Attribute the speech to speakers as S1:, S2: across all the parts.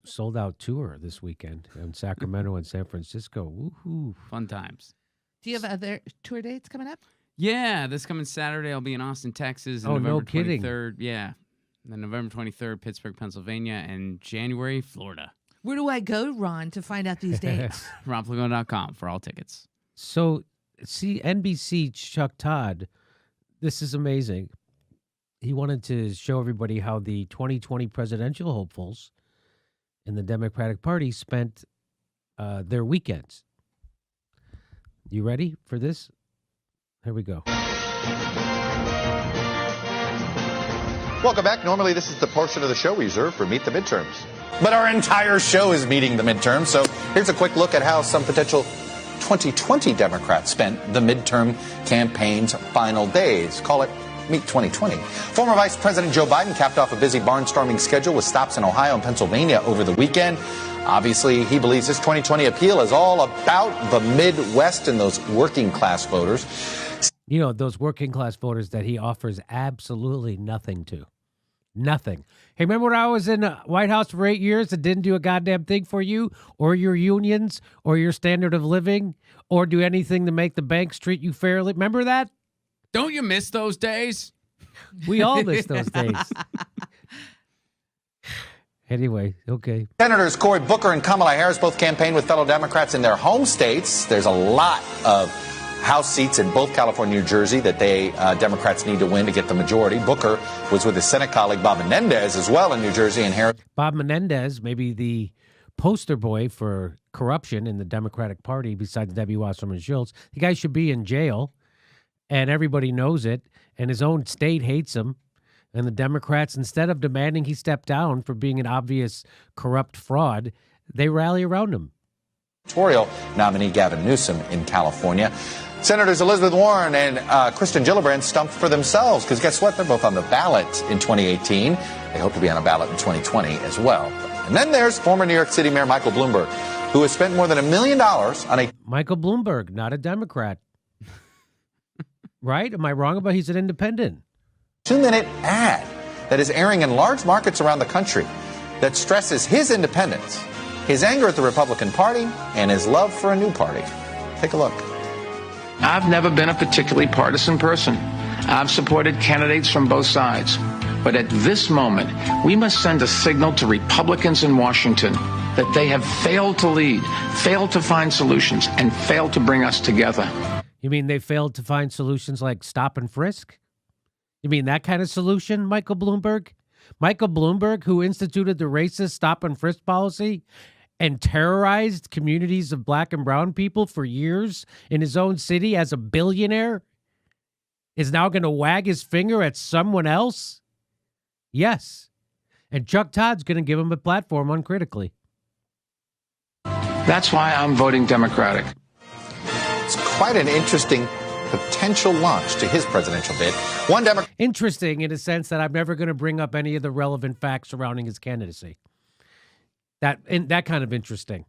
S1: sold-out tour this weekend in Sacramento and San Francisco. Woohoo!
S2: Fun times.
S3: Do you have other tour dates coming up?
S2: Yeah, this coming Saturday, I'll be in Austin, Texas. And
S1: Oh,
S2: November
S1: no kidding.
S2: 23rd, yeah. And then November 23rd, Pittsburgh, Pennsylvania. And January, Florida.
S3: Where do I go, Ron, to find out these dates?
S2: RonPlago.com for all tickets.
S1: So, see, NBC Chuck Todd, this is amazing. He wanted to show everybody how the 2020 presidential hopefuls in the Democratic Party spent their weekends. You ready for this? Here we go.
S4: Welcome back. Normally, this is the portion of the show we reserve for Meet the Midterms.
S5: But our entire show is meeting the midterms, so here's a quick look at how some potential 2020 Democrats spent the midterm campaign's final days. Call it Meet 2020. Former Vice President Joe Biden capped off a busy barnstorming schedule with stops in Ohio and Pennsylvania over the weekend. Obviously, he believes his 2020 appeal is all about the Midwest and those working class voters.
S1: You know, those working class voters that he offers absolutely nothing to. Nothing. Hey, remember when I was in the White House for 8 years and didn't do a goddamn thing for you or your unions or your standard of living or do anything to make the banks treat you fairly? Remember that?
S2: Don't you miss those days?
S1: We all miss those days. Anyway, okay.
S5: Senators Cory Booker and Kamala Harris both campaigned with fellow Democrats in their home states. There's a lot of House seats in both California and New Jersey that Democrats need to win to get the majority. Booker was with his Senate colleague Bob Menendez as well in New Jersey, and Harris.
S1: Bob Menendez, maybe the poster boy for corruption in the Democratic Party besides Debbie Wasserman Schultz. The guy should be in jail, and everybody knows it, and his own state hates him. And the Democrats, instead of demanding he step down for being an obvious corrupt fraud, they rally around him.
S5: Nominee Gavin Newsom in California. Senators Elizabeth Warren and Kristen Gillibrand stumped for themselves because guess what? They're both on the ballot in 2018. They hope to be on a ballot in 2020 as well. And then there's former New York City Mayor Michael Bloomberg, who has spent more than $1 million on a...
S1: Michael Bloomberg, not a Democrat. Right? Am I wrong about he's an independent?
S5: 2-minute ad that is airing in large markets around the country that stresses his independence, his anger at the Republican Party, and his love for a new party. Take a look.
S6: I've never been a particularly partisan person. I've supported candidates from both sides. But at this moment, we must send a signal to Republicans in Washington that they have failed to lead, failed to find solutions, and failed to bring us together.
S1: You mean they failed to find solutions like stop and frisk? You mean that kind of solution, Michael Bloomberg? Michael Bloomberg, who instituted the racist stop and frisk policy and terrorized communities of black and brown people for years in his own city as a billionaire, is now going to wag his finger at someone else? Yes. And Chuck Todd's going to give him a platform uncritically.
S6: That's why I'm voting Democratic.
S5: It's quite an interesting potential launch to his presidential bid. One Democrat.
S1: Interesting in a sense that I'm never going to bring up any of the relevant facts surrounding his candidacy. That kind of interesting.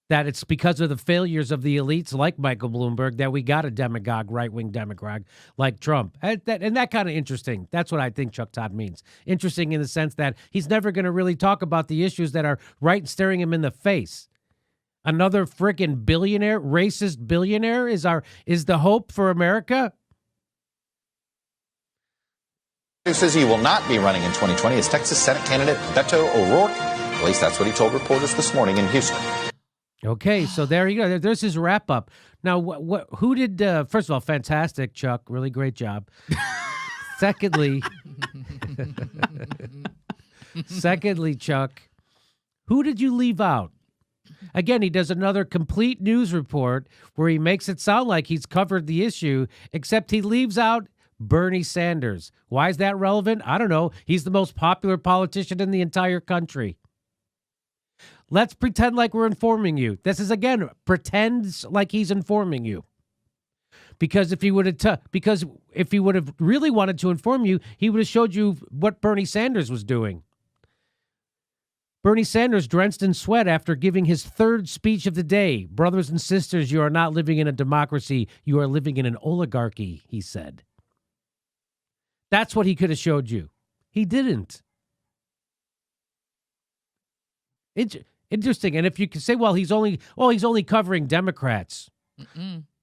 S1: That it's because of the failures of the elites like Michael Bloomberg that we got a demagogue, right-wing demagogue like Trump. And that kind of interesting. That's what I think Chuck Todd means. Interesting in the sense that he's never going to really talk about the issues that are right staring him in the face. Another freaking billionaire, racist billionaire is the hope for America?
S5: Who says he will not be running in 2020 is Texas Senate candidate Beto O'Rourke. At least that's what he told reporters this morning in Houston.
S1: Okay, so there you go. There's his wrap up. Now, who did? First of all, fantastic, Chuck. Really great job. Secondly, Chuck, who did you leave out? Again, he does another complete news report where he makes it sound like he's covered the issue, except he leaves out Bernie Sanders. Why is that relevant? I don't know. He's the most popular politician in the entire country. Let's pretend like we're informing you. This is, again, pretends like he's informing you. Because if he would have really wanted to inform you, he would have showed you what Bernie Sanders was doing. Bernie Sanders drenched in sweat after giving his third speech of the day. Brothers and sisters, you are not living in a democracy. You are living in an oligarchy, he said. That's what he could have showed you. He didn't. Interesting. And if you could say, well, he's only covering Democrats.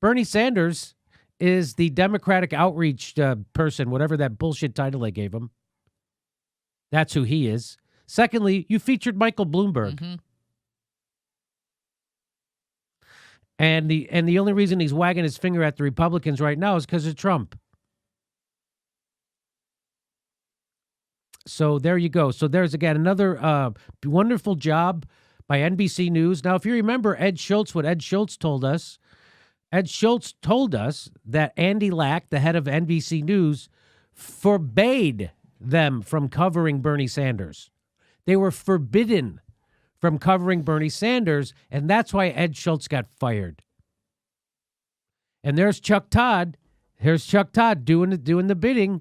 S1: Bernie Sanders is the Democratic outreach person, whatever that bullshit title they gave him. That's who he is. Secondly, you featured Michael Bloomberg. And the only reason he's wagging his finger at the Republicans right now is because of Trump. So there you go. So there's, again, another wonderful job by NBC News. Now, if you remember what Ed Schultz told us that Andy Lack, the head of NBC News, forbade them from covering Bernie Sanders. They were forbidden from covering Bernie Sanders, and that's why Ed Schultz got fired. And there's Chuck Todd. Here's Chuck Todd doing the bidding.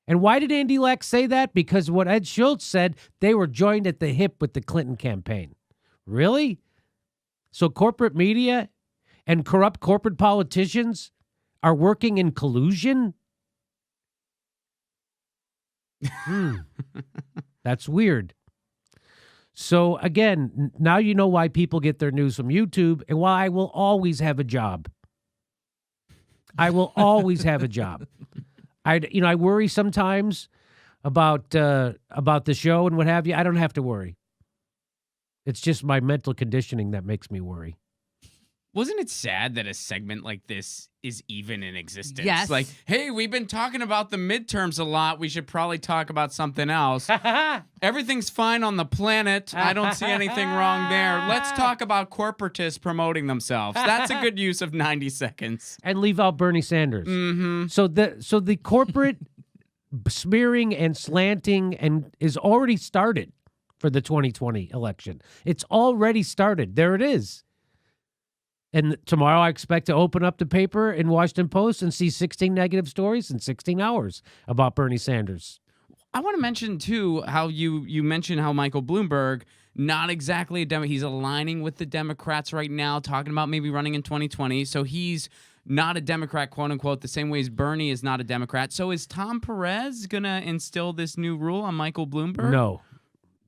S1: And why did Andy Lack say that? Because what Ed Schultz said, they were joined at the hip with the Clinton campaign. Really? So corporate media and corrupt corporate politicians are working in collusion? That's weird. So again, now you know why people get their news from YouTube and why I will always have a job. I will always have a job. I worry sometimes about the show and what have you. I don't have to worry. It's just my mental conditioning that makes me worry.
S2: Wasn't it sad that a segment like this is even in existence?
S3: Yes.
S2: Like, hey, we've been talking about the midterms a lot. We should probably talk about something else. Everything's fine on the planet. I don't see anything wrong there. Let's talk about corporatists promoting themselves. That's a good use of 90 seconds.
S1: And leave out Bernie Sanders.
S2: Mm-hmm.
S1: So the corporate smearing and slanting is already started for the 2020 election. It's already started. There it is. And tomorrow I expect to open up the paper in Washington Post and see 16 negative stories in 16 hours about Bernie Sanders.
S2: I want to mention, too, how you mentioned how Michael Bloomberg, not exactly a Democrat. He's aligning with the Democrats right now, talking about maybe running in 2020. So he's not a Democrat, quote unquote, the same way as Bernie is not a Democrat. So is Tom Perez going to instill this new rule on Michael Bloomberg?
S1: No.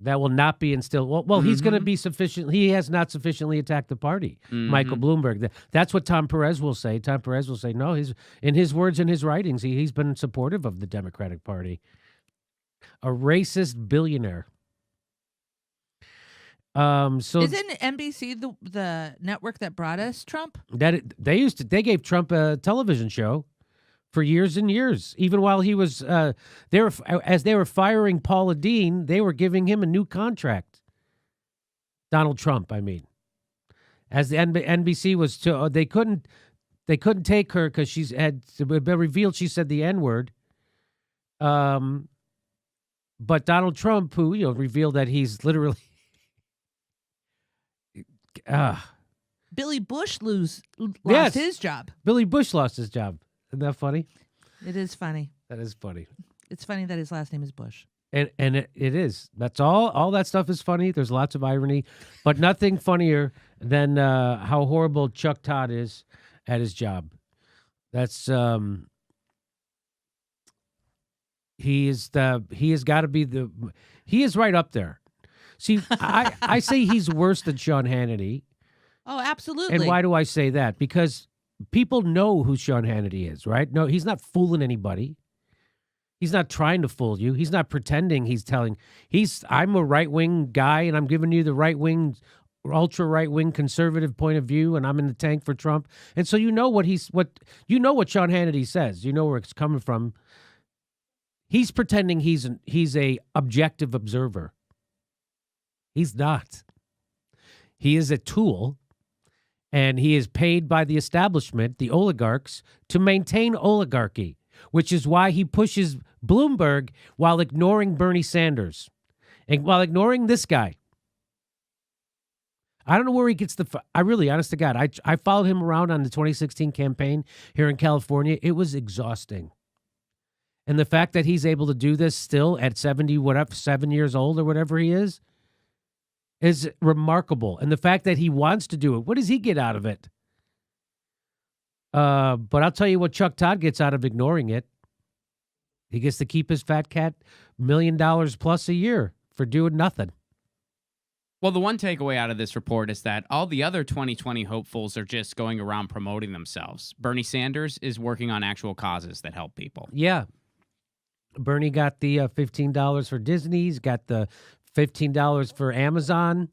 S1: That will not be instilled. Well, he's going to be sufficient. He has not sufficiently attacked the party, Michael Bloomberg. That's what Tom Perez will say. Tom Perez will say, no, in his words and his writings, he's been supportive of the Democratic Party. A racist billionaire. So
S3: isn't NBC the network that brought us Trump?
S1: They gave Trump a television show for years and years. Even while he was as they were firing Paula Dean, they were giving him a new contract. Donald Trump, I mean. As the NBC was they couldn't take her because she's had been revealed she said the N-word. But Donald Trump, who revealed that he's literally
S3: Billy Bush lost his job.
S1: Billy Bush lost his job. Isn't that funny?
S3: It is funny.
S1: That is funny.
S3: It's funny that his last name is Bush.
S1: And it is. That's all that stuff is funny. There's lots of irony, but nothing funnier than how horrible Chuck Todd is at his job. That's he is right up there. See, I say he's worse than Sean Hannity.
S3: Oh, absolutely.
S1: And why do I say that? Because people know who Sean Hannity is, right? No, he's not fooling anybody. He's not trying to fool you. He's not pretending I'm a right-wing guy and I'm giving you the right-wing, ultra-right-wing conservative point of view and I'm in the tank for Trump. And so you know what Sean Hannity says. You know where it's coming from. He's pretending he's a objective observer. He's not. He is a tool. And he is paid by the establishment, the oligarchs, to maintain oligarchy, which is why he pushes Bloomberg while ignoring Bernie Sanders and while ignoring this guy. I don't know where he gets I really, honest to God, I followed him around on the 2016 campaign here in California. It was exhausting. And the fact that he's able to do this still at 7 years old or whatever he is remarkable. And the fact that he wants to do it, what does he get out of it? But I'll tell you what Chuck Todd gets out of ignoring it. He gets to keep his fat cat $1 million plus a year for doing nothing.
S2: Well, the one takeaway out of this report is that all the other 2020 hopefuls are just going around promoting themselves. Bernie Sanders is working on actual causes that help people.
S1: Yeah. Bernie got the $15 for Disney. He's got the $15 for Amazon.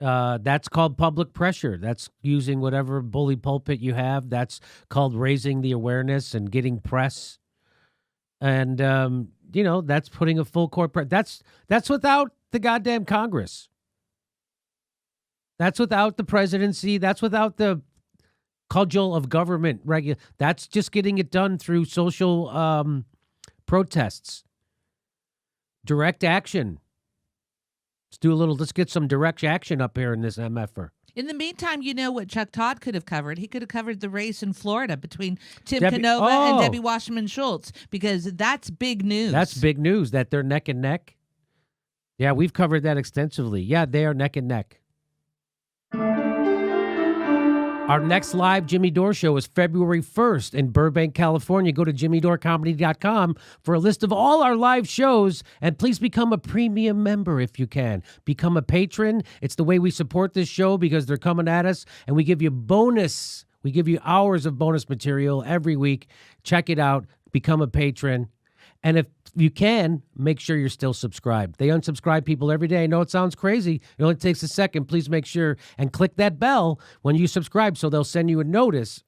S1: That's called public pressure. That's using whatever bully pulpit you have. That's called raising the awareness and getting press. And, that's putting a full court press. That's without the goddamn Congress. That's without the presidency. That's without the cudgel of government. That's just getting it done through social protests. Direct action. Let's get some direct action up here in this MFR.
S3: In the meantime, you know what Chuck Todd could have covered? He could have covered the race in Florida between Tim Canova and Debbie Wasserman Schultz, because that's big news.
S1: That's big news that they're neck and neck. Yeah, we've covered that extensively. Yeah, they are neck and neck. Our next live Jimmy Dore show is February 1st in Burbank, California. Go to jimmydorecomedy.com for a list of all our live shows, and please become a premium member if you can. Become a patron. It's the way we support this show, because they're coming at us, and we give you bonus. We give you hours of bonus material every week. Check it out. Become a patron. And if you can, make sure you're still subscribed. They unsubscribe people every day. I know it sounds crazy. It only takes a second. Please make sure and click that bell when you subscribe, so they'll send you a notice